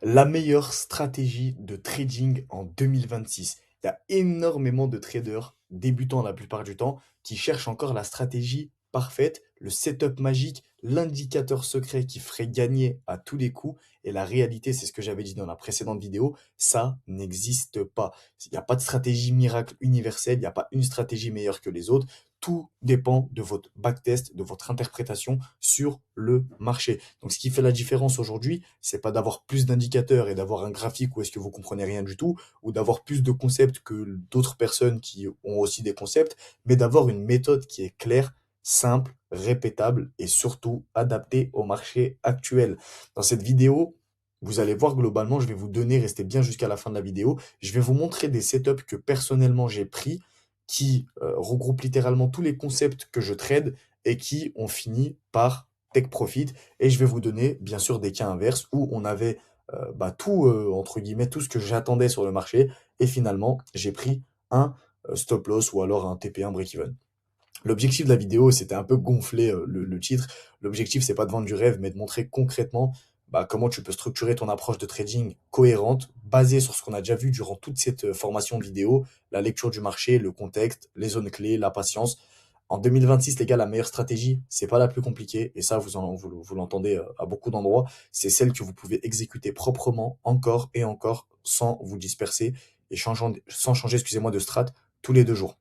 La meilleure stratégie de trading en 2026. Il y a énormément de traders, débutants la plupart du temps, qui cherchent encore la stratégie parfaite, le setup magique, l'indicateur secret qui ferait gagner à tous les coups. Et la réalité, c'est ce que j'avais dit dans la précédente vidéo, ça n'existe pas. Il n'y a pas de stratégie miracle universelle, il n'y a pas une stratégie meilleure que les autres. Tout dépend de votre backtest, de votre interprétation sur le marché. Donc, ce qui fait la différence aujourd'hui, c'est pas d'avoir plus d'indicateurs et d'avoir un graphique où est-ce que vous comprenez rien du tout, ou d'avoir plus de concepts que d'autres personnes qui ont aussi des concepts, mais d'avoir une méthode qui est claire, simple, répétable et surtout adaptée au marché actuel. Dans cette vidéo, vous allez voir globalement, je vais vous donner, restez bien jusqu'à la fin de la vidéo, je vais vous montrer des setups que personnellement j'ai pris, qui regroupent littéralement tous les concepts que je trade et qui ont fini par take profit. Et je vais vous donner, bien sûr, des cas inverses où on avait tout, entre guillemets, tout ce que j'attendais sur le marché. Et finalement, j'ai pris un stop loss ou alors un TP1 break-even. L'objectif de la vidéo, c'était un peu gonfler le titre. L'objectif, c'est pas de vendre du rêve, mais de montrer concrètement comment tu peux structurer ton approche de trading cohérente, basée sur ce qu'on a déjà vu durant toute cette formation vidéo, la lecture du marché, le contexte, les zones clés, la patience. En 2026, les gars, la meilleure stratégie, c'est pas la plus compliquée, et ça, vous l'entendez à beaucoup d'endroits, c'est celle que vous pouvez exécuter proprement, encore et encore, sans vous disperser, et sans changer, excusez-moi, de strat tous les 2 jours.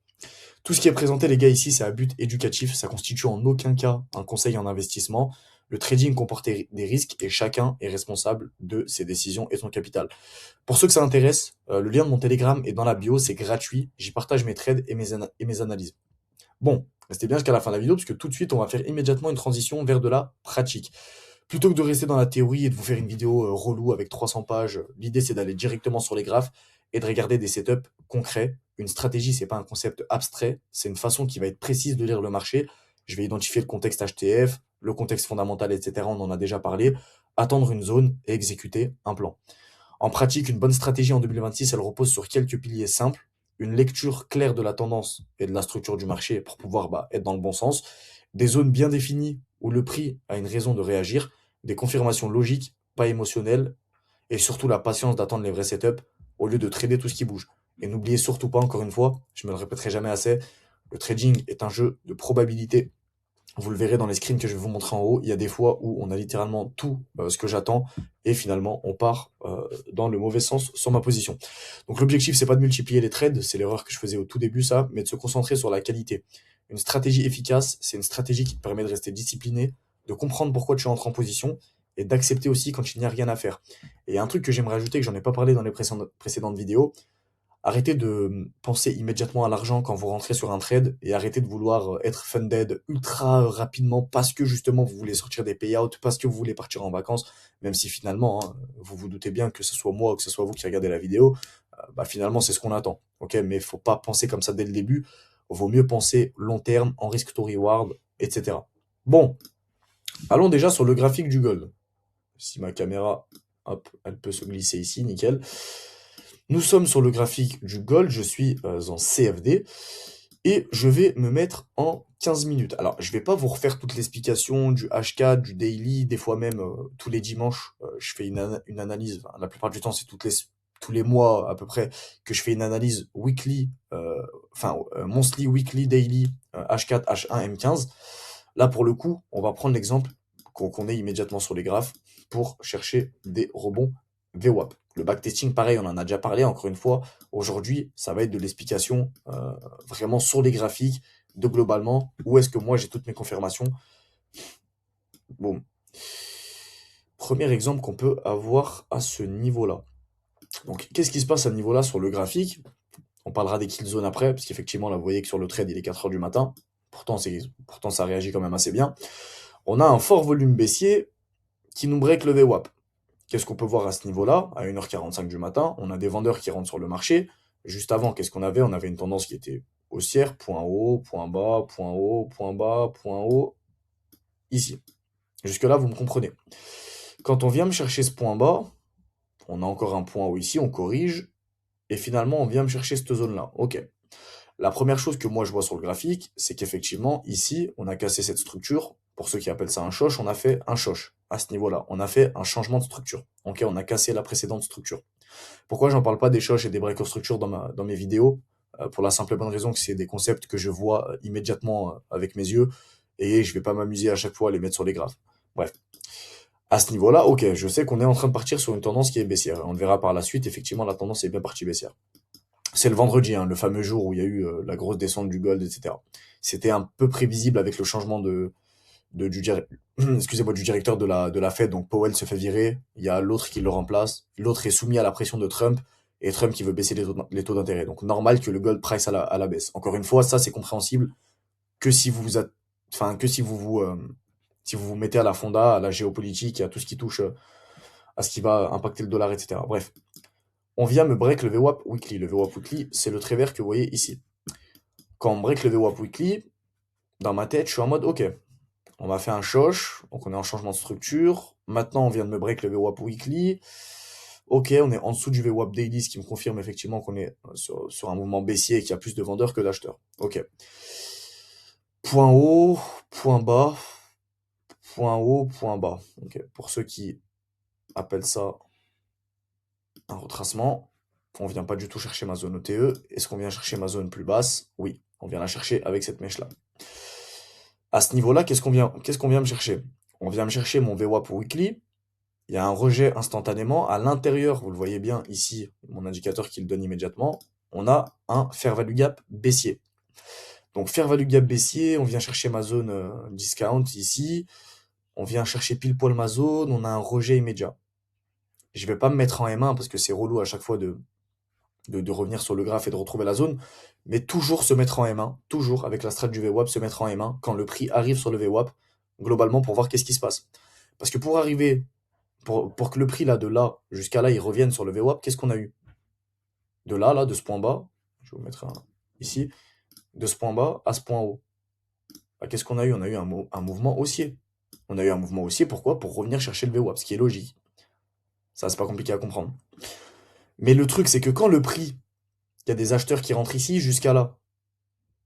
Tout ce qui est présenté, les gars, ici, c'est à but éducatif. Ça constitue en aucun cas un conseil en investissement. Le trading comporte des risques et chacun est responsable de ses décisions et son capital. Pour ceux que ça intéresse, le lien de mon Telegram est dans la bio, c'est gratuit. J'y partage mes trades et mes analyses. Bon, restez bien jusqu'à la fin de la vidéo parce que tout de suite, on va faire immédiatement une transition vers de la pratique. Plutôt que de rester dans la théorie et de vous faire une vidéo relou avec 300 pages, l'idée c'est d'aller directement sur les graphes et de regarder des setups concrets. Une stratégie, c'est pas un concept abstrait, c'est une façon qui va être précise de lire le marché. Je vais identifier le contexte HTF, le contexte fondamental, etc. On en a déjà parlé. Attendre une zone et exécuter un plan. En pratique, une bonne stratégie en 2026, elle repose sur quelques piliers simples, une lecture claire de la tendance et de la structure du marché pour pouvoir être dans le bon sens, des zones bien définies où le prix a une raison de réagir, des confirmations logiques, pas émotionnelles, et surtout la patience d'attendre les vrais setups au lieu de trader tout ce qui bouge. Et n'oubliez surtout pas, encore une fois, je me le répéterai jamais assez, le trading est un jeu de probabilité. Vous le verrez dans les screens que je vais vous montrer en haut, il y a des fois où on a littéralement tout ce que j'attends et finalement on part dans le mauvais sens sur ma position. Donc l'objectif c'est pas de multiplier les trades, c'est l'erreur que je faisais au tout début ça, mais de se concentrer sur la qualité. Une stratégie efficace, c'est une stratégie qui te permet de rester discipliné, de comprendre pourquoi tu entres en position et d'accepter aussi quand il n'y a rien à faire. Et il y a un truc que j'aimerais ajouter que j'en ai pas parlé dans les précédentes vidéos, arrêtez de penser immédiatement à l'argent quand vous rentrez sur un trade et arrêtez de vouloir être funded ultra rapidement parce que justement vous voulez sortir des payouts, parce que vous voulez partir en vacances, même si finalement, hein, vous vous doutez bien que ce soit moi ou que ce soit vous qui regardez la vidéo, finalement c'est ce qu'on attend. Ok, mais faut pas penser comme ça dès le début. Vaut mieux penser long terme, en risk to reward, etc. Bon, allons déjà sur le graphique du gold. Si ma caméra, hop, elle peut se glisser ici, nickel. Nous sommes sur le graphique du gold, je suis en CFD et je vais me mettre en 15 minutes. Alors, je vais pas vous refaire toute l'explication du H4, du daily, des fois même tous les dimanches, je fais une analyse. Enfin, la plupart du temps, c'est tous les mois à peu près que je fais une analyse weekly, monthly, weekly, daily, H4, H1, M15. Là, pour le coup, on va prendre l'exemple qu'on est immédiatement sur les graphes pour chercher des rebonds VWAP. Le backtesting, pareil, on en a déjà parlé, encore une fois. Aujourd'hui, ça va être de l'explication vraiment sur les graphiques, de globalement, où est-ce que moi j'ai toutes mes confirmations. Bon. Premier exemple qu'on peut avoir à ce niveau-là. Donc, qu'est-ce qui se passe à ce niveau-là sur le graphique? On parlera des kill zones après, parce qu'effectivement, là, vous voyez que sur le trade, il est 4 heures du matin. Pourtant, ça réagit quand même assez bien. On a un fort volume baissier qui nous break le VWAP. Qu'est-ce qu'on peut voir à ce niveau-là? À 1h45 du matin, on a des vendeurs qui rentrent sur le marché. Juste avant, qu'est-ce qu'on avait? On avait une tendance qui était haussière, point haut, point bas, point haut, point bas, point haut, ici. Jusque-là, vous me comprenez. Quand on vient me chercher ce point bas, on a encore un point haut ici, on corrige, et finalement, on vient me chercher cette zone-là. Ok. La première chose que moi je vois sur le graphique, c'est qu'effectivement, ici, on a cassé cette structure. Pour ceux qui appellent ça un shosh, on a fait un shosh. à ce niveau-là. On a fait un changement de structure. Ok, on a cassé la précédente structure. Pourquoi j'en parle pas des shosh et des break of structure dans mes vidéos? Pour la simple et bonne raison que c'est des concepts que je vois immédiatement avec mes yeux et je vais pas m'amuser à chaque fois à les mettre sur les graphes. Bref. À ce niveau-là, ok, je sais qu'on est en train de partir sur une tendance qui est baissière. On le verra par la suite, effectivement, la tendance est bien partie baissière. C'est le vendredi, hein, le fameux jour où il y a eu la grosse descente du gold, etc. C'était un peu prévisible avec le changement excusez-moi, du directeur de la Fed. Donc Powell se fait virer, il y a l'autre qui le remplace, l'autre est soumis à la pression de Trump, et Trump qui veut baisser les taux d'intérêt. Donc normal que le gold price à la baisse. Encore une fois, ça c'est compréhensible que si vous vous, enfin, que si vous vous mettez à la fonda, à la géopolitique et à tout ce qui touche à ce qui va impacter le dollar, etc. Bref, on vient me break le VWAP weekly. Le VWAP weekly, c'est le trait vert que vous voyez ici. Quand on break le VWAP weekly, dans ma tête, je suis en mode, ok, on m'a fait un shosh, donc on est en changement de structure. Maintenant, on vient de me break le VWAP weekly. Ok, on est en dessous du VWAP daily, ce qui me confirme effectivement qu'on est sur un mouvement baissier et qu'il y a plus de vendeurs que d'acheteurs. Ok. Point haut, point bas, point haut, point bas. Ok. Pour ceux qui appellent ça un retracement, on vient pas du tout chercher ma zone OTE. Est-ce qu'on vient chercher ma zone plus basse? Oui, on vient la chercher avec cette mèche-là. À ce niveau-là, qu'est-ce qu'on vient me chercher? On vient me chercher mon VWAP weekly. Il y a un rejet instantanément. À l'intérieur, vous le voyez bien ici, mon indicateur qui le donne immédiatement, on a un fair value gap baissier. Donc fair value gap baissier, on vient chercher ma zone discount ici, on vient chercher pile poil ma zone, on a un rejet immédiat. Je vais pas me mettre en M1 parce que c'est relou à chaque fois de revenir sur le graphe et de retrouver la zone, mais toujours se mettre en M1, toujours avec la strat du VWAP, se mettre en M1 quand le prix arrive sur le VWAP, globalement pour voir qu'est-ce qui se passe. Parce que pour arriver, pour que le prix là, de là jusqu'à là, il revienne sur le VWAP, qu'est-ce qu'on a eu? De là, de ce point bas, je vais vous mettre ici, de ce point bas à ce point haut. Bah, qu'est-ce qu'on a eu? On a eu un mouvement haussier. On a eu un mouvement haussier, pourquoi? Pour revenir chercher le VWAP, ce qui est logique. Ça, c'est pas compliqué à comprendre. Mais le truc, c'est que quand le prix, il y a des acheteurs qui rentrent ici jusqu'à là,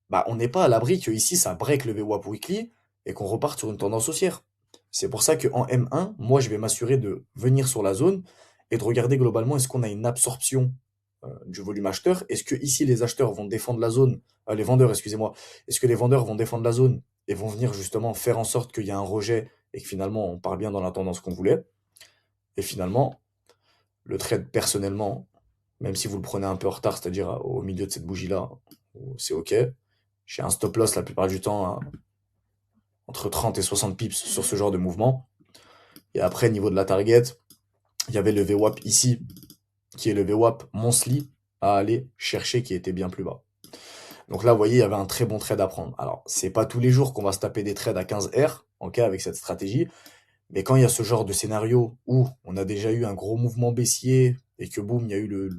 bah, on n'est pas à l'abri que ici ça break le VWAP weekly et qu'on reparte sur une tendance haussière. C'est pour ça qu'en M1, moi, je vais m'assurer de venir sur la zone et de regarder globalement est-ce qu'on a une absorption du volume acheteur. Est-ce que ici les acheteurs vont défendre la zone, les vendeurs, excusez-moi, est-ce que les vendeurs vont défendre la zone et vont venir justement faire en sorte qu'il y a un rejet et que finalement on part bien dans la tendance qu'on voulait. Et finalement, le trade personnellement, même si vous le prenez un peu en retard, c'est-à-dire au milieu de cette bougie-là, c'est ok. J'ai un stop loss la plupart du temps entre 30 et 60 pips sur ce genre de mouvement. Et après, niveau de la target, il y avait le VWAP ici, qui est le VWAP monthly à aller chercher, qui était bien plus bas. Donc là, vous voyez, il y avait un très bon trade à prendre. Alors, c'est pas tous les jours qu'on va se taper des trades à 15 R, ok, avec cette stratégie. Mais quand il y a ce genre de scénario où on a déjà eu un gros mouvement baissier et que boum, il y a eu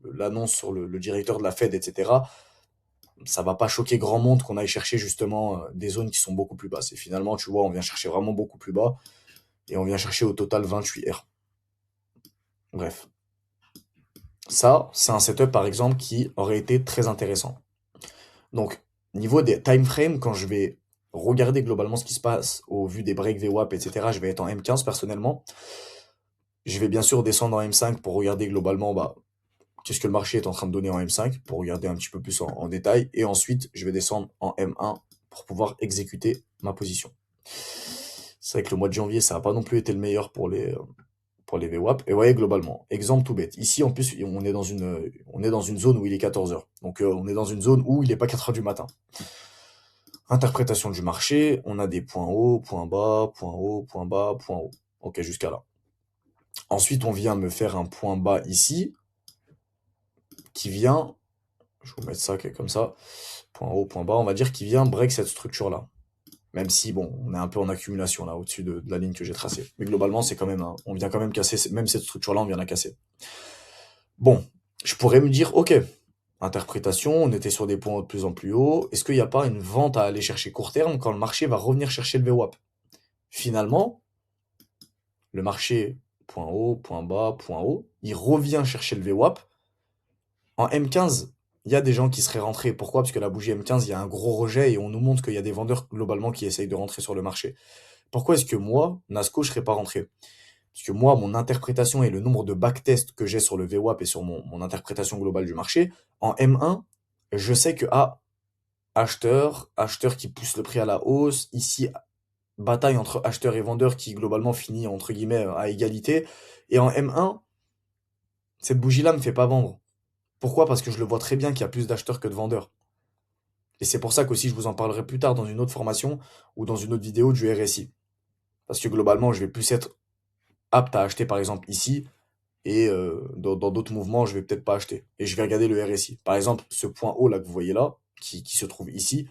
l'annonce sur le directeur de la Fed, etc., ça va pas choquer grand monde qu'on aille chercher justement des zones qui sont beaucoup plus basses. Et finalement, tu vois, on vient chercher vraiment beaucoup plus bas et on vient chercher au total 28 R. Bref. Ça, c'est un setup par exemple qui aurait été très intéressant. Donc, niveau des time frames, quand je vais regarder globalement ce qui se passe au vu des breaks VWAP, etc., je vais être en M15 personnellement. Je vais bien sûr descendre en M5 pour regarder globalement bah, qu'est-ce que le marché est en train de donner en M5, pour regarder un petit peu plus en détail. Et ensuite, je vais descendre en M1 pour pouvoir exécuter ma position. C'est vrai que le mois de janvier, ça n'a pas non plus été le meilleur pour les VWAP. Et vous voyez, globalement, exemple tout bête. Ici, en plus, on est dans une zone où il est 14 heures. Donc, on est dans une zone où il n'est pas 4 heures du matin. Interprétation du marché, on a des points hauts, points bas, points hauts, points bas, points hauts. Ok, jusqu'à là. Ensuite, on vient me faire un point bas ici, qui vient, je vais vous mettre ça comme ça, point haut, point bas, on va dire qu'il vient break cette structure-là. Même si, bon, on est un peu en accumulation là, au-dessus de la ligne que j'ai tracée. Mais globalement, c'est quand même, on vient quand même casser, même cette structure-là, on vient la casser. Bon, je pourrais me dire, ok, interprétation, on était sur des points de plus en plus hauts. Est-ce qu'il n'y a pas une vente à aller chercher court terme quand le marché va revenir chercher le VWAP? Finalement, le marché, point haut, point bas, point haut, il revient chercher le VWAP. En M15, il y a des gens qui seraient rentrés. Pourquoi? Parce que la bougie M15, il y a un gros rejet et on nous montre qu'il y a des vendeurs globalement qui essayent de rentrer sur le marché. Pourquoi est-ce que moi, Nasco, je serais pas rentré? Parce que moi, mon interprétation et le nombre de backtests que j'ai sur le VWAP et sur mon interprétation globale du marché, en M1, je sais que acheteur qui pousse le prix à la hausse, ici, bataille entre acheteur et vendeur qui globalement finit entre guillemets à égalité. Et en M1, cette bougie-là me fait pas vendre. Pourquoi? Parce que je le vois très bien qu'il y a plus d'acheteurs que de vendeurs. Et c'est pour ça qu'aussi je vous en parlerai plus tard dans une autre formation ou dans une autre vidéo du RSI. Parce que globalement, je vais plus être apte à acheter par exemple ici et dans d'autres mouvements, je vais peut-être pas acheter. Et je vais regarder le RSI. Par exemple, ce point haut là que vous voyez là, qui se trouve ici,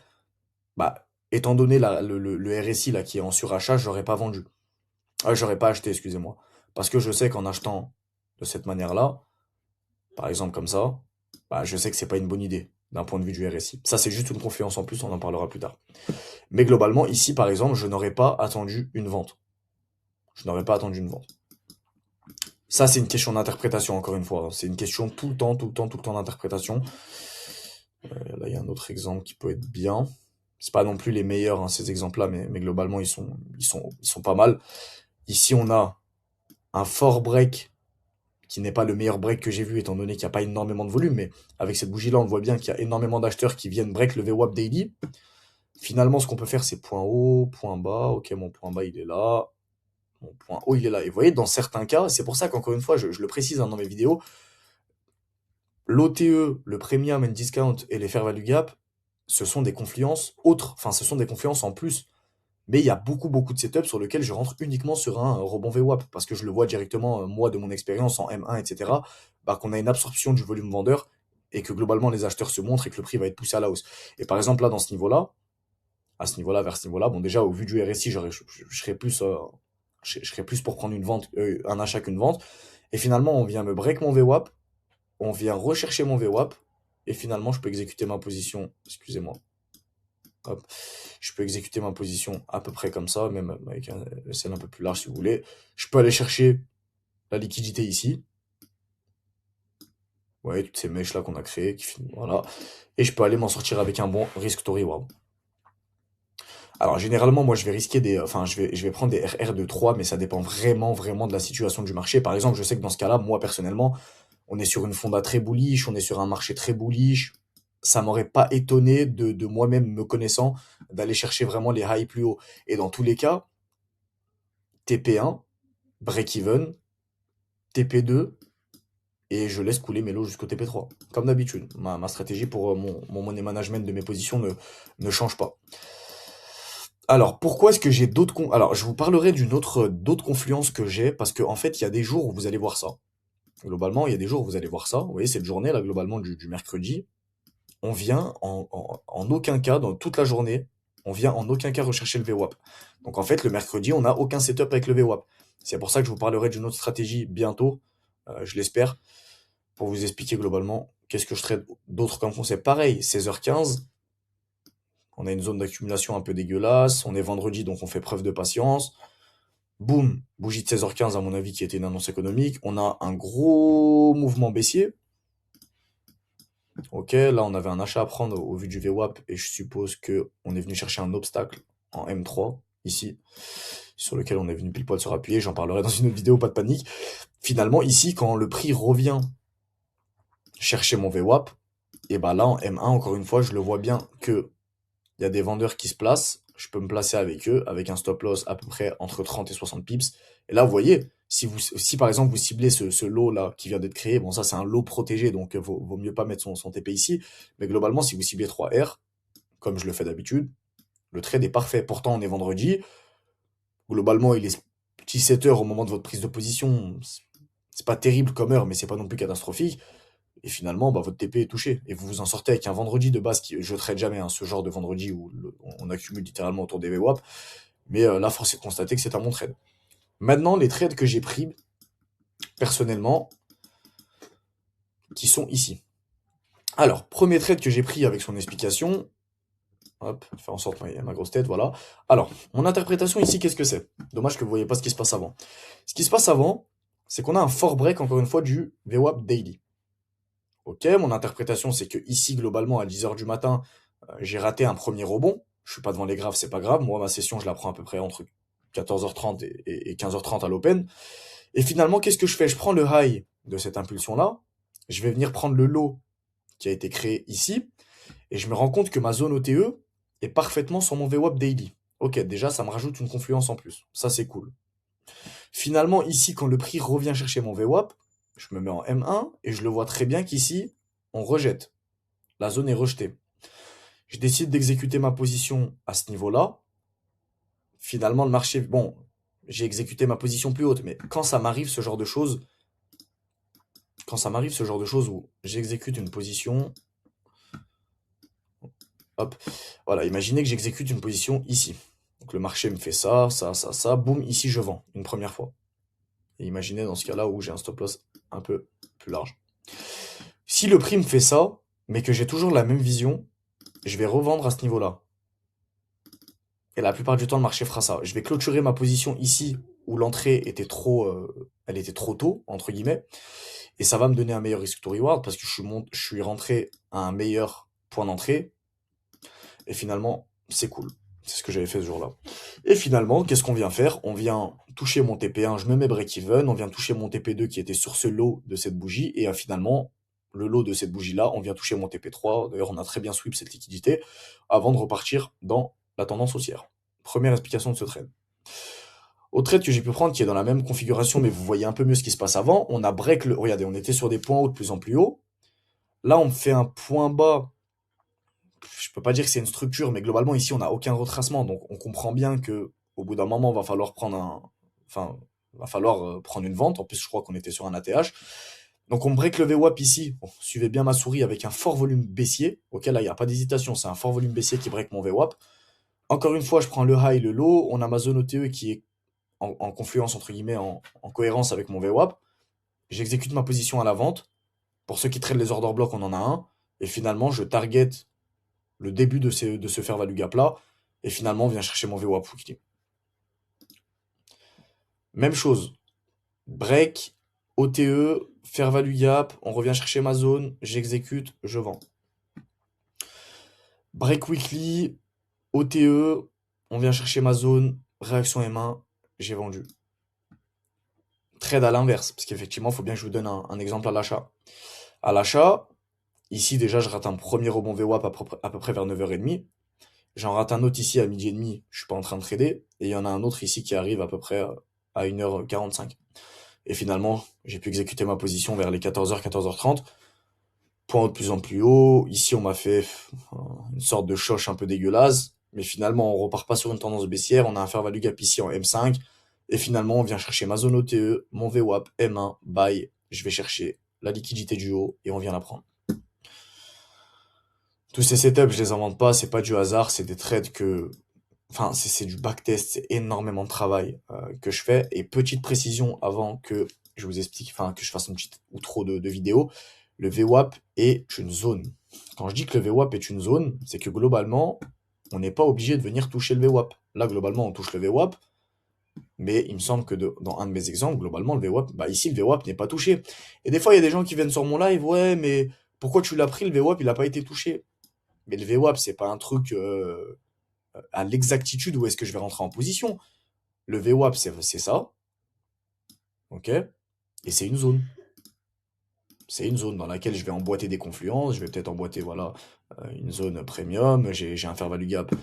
bah, étant donné le RSI là qui est en surachat, j'aurais pas vendu. J'aurais pas acheté, excusez-moi. Parce que je sais qu'en achetant de cette manière-là, par exemple comme ça, bah, je sais que c'est pas une bonne idée d'un point de vue du RSI. Ça, c'est juste une confiance en plus, on en parlera plus tard. Mais globalement, ici, par exemple, je n'aurais pas attendu une vente. Je n'aurais pas attendu une vente. Ça, c'est une question d'interprétation, encore une fois. C'est une question tout le temps, tout le temps, tout le temps d'interprétation. Là, il y a un autre exemple qui peut être bien. C'est pas non plus les meilleurs, hein, ces exemples-là, mais globalement, ils sont pas mal. Ici, on a un fort break qui n'est pas le meilleur break que j'ai vu, étant donné qu'il n'y a pas énormément de volume, mais avec cette bougie-là, on voit bien qu'il y a énormément d'acheteurs qui viennent break le VWAP daily. Finalement, ce qu'on peut faire, c'est point haut, point bas. Ok, mon point bas, il est là. Mon point haut, il est là. Et vous voyez, dans certains cas, c'est pour ça qu'encore une fois, je le précise hein, dans mes vidéos, l'OTE, le Premium and Discount et les Fair Value Gap, ce sont des confluences autres, enfin, ce sont des confluences en plus. Mais il y a beaucoup, beaucoup de setups sur lesquels je rentre uniquement sur un rebond VWAP, parce que je le vois directement, moi, de mon expérience en M1, etc., bah, qu'on a une absorption du volume vendeur, et que globalement, les acheteurs se montrent et que le prix va être poussé à la hausse. Et par exemple, là, dans ce niveau-là, à ce niveau-là, vers ce niveau-là, bon, déjà, au vu du RSI, je serais plus, je serais plus pour prendre une vente, un achat qu'une vente. Et finalement, on vient me break mon VWAP, on vient rechercher mon VWAP, et finalement, je peux exécuter ma position, excusez-moi, hop, je peux exécuter ma position à peu près comme ça, même avec un SL un peu plus large si vous voulez. Je peux aller chercher la liquidité ici. Vous voyez, toutes ces mèches là qu'on a créées, voilà. Et je peux aller m'en sortir avec un bon risk to reward. Alors généralement, moi je vais risquer enfin je vais prendre des RR de 3, mais ça dépend vraiment, vraiment de la situation du marché. Par exemple, je sais que dans ce cas-là, moi personnellement, on est sur une fonda très bullish, on est sur un marché très bullish. Ça m'aurait pas étonné de moi-même, me connaissant, d'aller chercher vraiment les highs plus hauts. Et dans tous les cas, TP1, break-even, TP2, et je laisse couler mes lots jusqu'au TP3. Comme d'habitude. Ma stratégie pour mon money management de mes positions ne change pas. Alors, pourquoi est-ce que j'ai d'autres... Alors, je vous parlerai d'autres confluences que j'ai, parce qu'en fait, il y a des jours où vous allez voir ça. Globalement, il y a des jours où vous allez voir ça. Vous voyez, cette journée, là, globalement, du mercredi, on vient en aucun cas, dans toute la journée, on vient en aucun cas rechercher le VWAP. Donc, en fait, le mercredi, on n'a aucun setup avec le VWAP. C'est pour ça que je vous parlerai d'une autre stratégie bientôt, je l'espère, pour vous expliquer globalement qu'est-ce que je traite d'autre comme concept. Pareil, 16h15, on a une zone d'accumulation un peu dégueulasse, on est vendredi, donc on fait preuve de patience. Boum, bougie de 16h15 à mon avis qui était une annonce économique. On a un gros mouvement baissier. Ok, là on avait un achat à prendre au vu du VWAP et je suppose que on est venu chercher un obstacle en M3 ici, sur lequel on est venu pile poil se rappuyer. J'en parlerai dans une autre vidéo, pas de panique. Finalement ici, quand le prix revient chercher mon VWAP, et bah là en M1 encore une fois, je le vois bien que il y a des vendeurs qui se placent, je peux me placer avec eux, avec un stop loss à peu près entre 30 et 60 pips. Et là, vous voyez, si par exemple vous ciblez ce lot là qui vient d'être créé, bon ça c'est un lot protégé, donc vaut mieux pas mettre son TP ici, mais globalement si vous ciblez 3R, comme je le fais d'habitude, le trade est parfait. Pourtant on est vendredi, globalement il est petit 7 heures au moment de votre prise de position, c'est pas terrible comme heure, mais c'est pas non plus catastrophique. Et finalement, bah, votre TP est touché. Et vous vous en sortez avec un vendredi de base qui, je ne trade jamais, hein, ce genre de vendredi où on accumule littéralement autour des VWAP. Mais là, force est de constater que c'est un bon trade. Maintenant, les trades que j'ai pris, personnellement, qui sont ici. Alors, premier trade que j'ai pris avec son explication. Hop, faire en sorte qu'il y a ma grosse tête, voilà. Alors, mon interprétation ici, qu'est-ce que c'est? Dommage que vous ne voyez pas ce qui se passe avant. Ce qui se passe avant, c'est qu'on a un fort break, encore une fois, du VWAP daily. Ok, mon interprétation, c'est que ici, globalement, à 10h du matin, j'ai raté un premier rebond. Je suis pas devant les graphes, c'est pas grave. Moi, ma session, je la prends à peu près entre 14h30 et 15h30 à l'open. Et finalement, qu'est-ce que je fais? Je prends le high de cette impulsion-là, je vais venir prendre le low qui a été créé ici, et je me rends compte que ma zone OTE est parfaitement sur mon VWAP daily. Ok, déjà, ça me rajoute une confluence en plus. Ça, c'est cool. Finalement, ici, quand le prix revient chercher mon VWAP, je me mets en M1 et je le vois très bien qu'ici, on rejette. La zone est rejetée. Je décide d'exécuter ma position à ce niveau-là. Finalement, le marché, bon, j'ai exécuté ma position plus haute, mais quand ça m'arrive ce genre de choses, où j'exécute une position, hop, voilà, imaginez que j'exécute une position ici. Donc le marché me fait ça, ça, ça, ça, boum, ici je vends une première fois. Et imaginez dans ce cas-là où j'ai un stop loss un peu plus large. Si le prix me fait ça, mais que j'ai toujours la même vision, je vais revendre à ce niveau-là. Et la plupart du temps, le marché fera ça. Je vais clôturer ma position ici où l'entrée était elle était trop tôt, entre guillemets. Et ça va me donner un meilleur risk to reward parce que je suis rentré à un meilleur point d'entrée. Et finalement, c'est cool. C'est ce que j'avais fait ce jour-là. Et finalement, qu'est-ce qu'on vient faire? On vient toucher mon TP1, je me mets break-even. On vient toucher mon TP2 qui était sur ce lot de cette bougie. Et finalement, le lot de cette bougie-là, on vient toucher mon TP3. D'ailleurs, on a très bien sweep cette liquidité avant de repartir dans la tendance haussière. Première explication de ce trade. Au trade que j'ai pu prendre, qui est dans la même configuration, mais vous voyez un peu mieux ce qui se passe avant, on a break le... Regardez, on était sur des points hauts de plus en plus haut. Là, on fait un point bas. Je peux pas dire que c'est une structure, mais globalement, ici, on n'a aucun retracement. Donc, on comprend bien que au bout d'un moment, va falloir prendre une vente. En plus, je crois qu'on était sur un ATH. Donc, on break le VWAP ici. Bon, suivez bien ma souris avec un fort volume baissier. Ok, là, il n'y a pas d'hésitation. C'est un fort volume baissier qui break mon VWAP. Encore une fois, je prends le high, le low. On a ma zone OTE qui est en confluence, entre guillemets, en cohérence avec mon VWAP. J'exécute ma position à la vente. Pour ceux qui traitent les order blocks, on en a un. Et finalement, je target le début de ce fair value gap là. Et finalement, on vient chercher mon VWAP weekly. Même chose. Break, OTE, fair value gap. On revient chercher ma zone. J'exécute, je vends. Break weekly, OTE. On vient chercher ma zone. Réaction M1. J'ai vendu. Trade à l'inverse, parce qu'effectivement, il faut bien que je vous donne un exemple à l'achat. À l'achat, ici déjà, je rate un premier rebond VWAP à peu près vers 9h30. J'en rate un autre ici à midi et demi, je suis pas en train de trader. Et il y en a un autre ici qui arrive à peu près à 1h45. Et finalement, j'ai pu exécuter ma position vers les 14h, 14h30. Point de plus en plus haut. Ici, on m'a fait une sorte de choche un peu dégueulasse. Mais finalement, on repart pas sur une tendance baissière. On a un fair value gap ici en M5. Et finalement, on vient chercher ma zone OTE, mon VWAP, M1, buy. Je vais chercher la liquidité du haut et on vient la prendre. Tous ces setups, je les invente pas, c'est pas du hasard, c'est des trades enfin, c'est du backtest, c'est énormément de travail que je fais. Et petite précision avant que je vous explique, enfin, que je fasse une petite outro de vidéo, le VWAP est une zone. Quand je dis que le VWAP est une zone, c'est que globalement, on n'est pas obligé de venir toucher le VWAP. Là, globalement, on touche le VWAP, mais il me semble que dans un de mes exemples, globalement, le VWAP, bah ici, le VWAP n'est pas touché. Et des fois, il y a des gens qui viennent sur mon live, ouais, mais pourquoi tu l'as pris, le VWAP, il n'a pas été touché. Mais le VWAP, c'est pas un truc à l'exactitude où est-ce que je vais rentrer en position. Le VWAP, c'est ça, ok? Et c'est une zone. C'est une zone dans laquelle je vais emboîter des confluences, je vais peut-être emboîter voilà, une zone premium, j'ai un fair value gap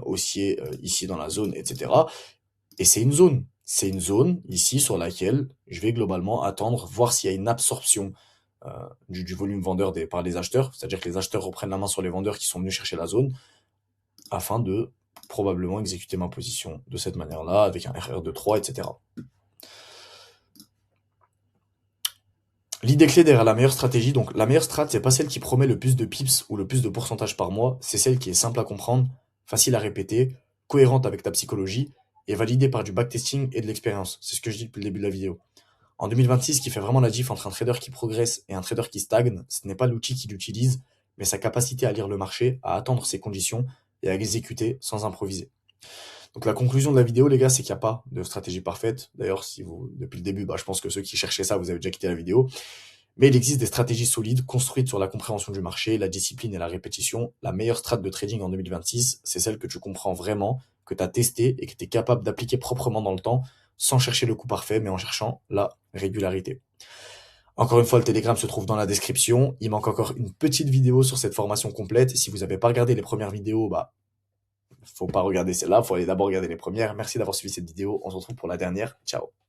haussier ici dans la zone, etc. Et c'est une zone. C'est une zone ici sur laquelle je vais globalement attendre, voir s'il y a une absorption du volume vendeur par les acheteurs, c'est-à-dire que les acheteurs reprennent la main sur les vendeurs qui sont venus chercher la zone, afin de probablement exécuter ma position de cette manière-là, avec un RR de 3, etc. L'idée clé derrière la meilleure stratégie, donc la meilleure strat, c'est pas celle qui promet le plus de pips ou le plus de pourcentage par mois, c'est celle qui est simple à comprendre, facile à répéter, cohérente avec ta psychologie, et validée par du backtesting et de l'expérience. C'est ce que je dis depuis le début de la vidéo. En 2026, ce qui fait vraiment la diff entre un trader qui progresse et un trader qui stagne, ce n'est pas l'outil qu'il utilise, mais sa capacité à lire le marché, à attendre ses conditions et à exécuter sans improviser. Donc la conclusion de la vidéo, les gars, c'est qu'il n'y a pas de stratégie parfaite. D'ailleurs, si vous, depuis le début, je pense que ceux qui cherchaient ça, vous avez déjà quitté la vidéo. Mais il existe des stratégies solides, construites sur la compréhension du marché, la discipline et la répétition. La meilleure strat de trading en 2026, c'est celle que tu comprends vraiment, que que tu as testé et que tu es capable d'appliquer proprement dans le temps, sans chercher le coup parfait, mais en cherchant la régularité. Encore une fois, le Telegram se trouve dans la description. Il manque encore une petite vidéo sur cette formation complète. Si vous n'avez pas regardé les premières vidéos, bah, faut pas regarder celle-là, faut aller d'abord regarder les premières. Merci d'avoir suivi cette vidéo. On se retrouve pour la dernière. Ciao.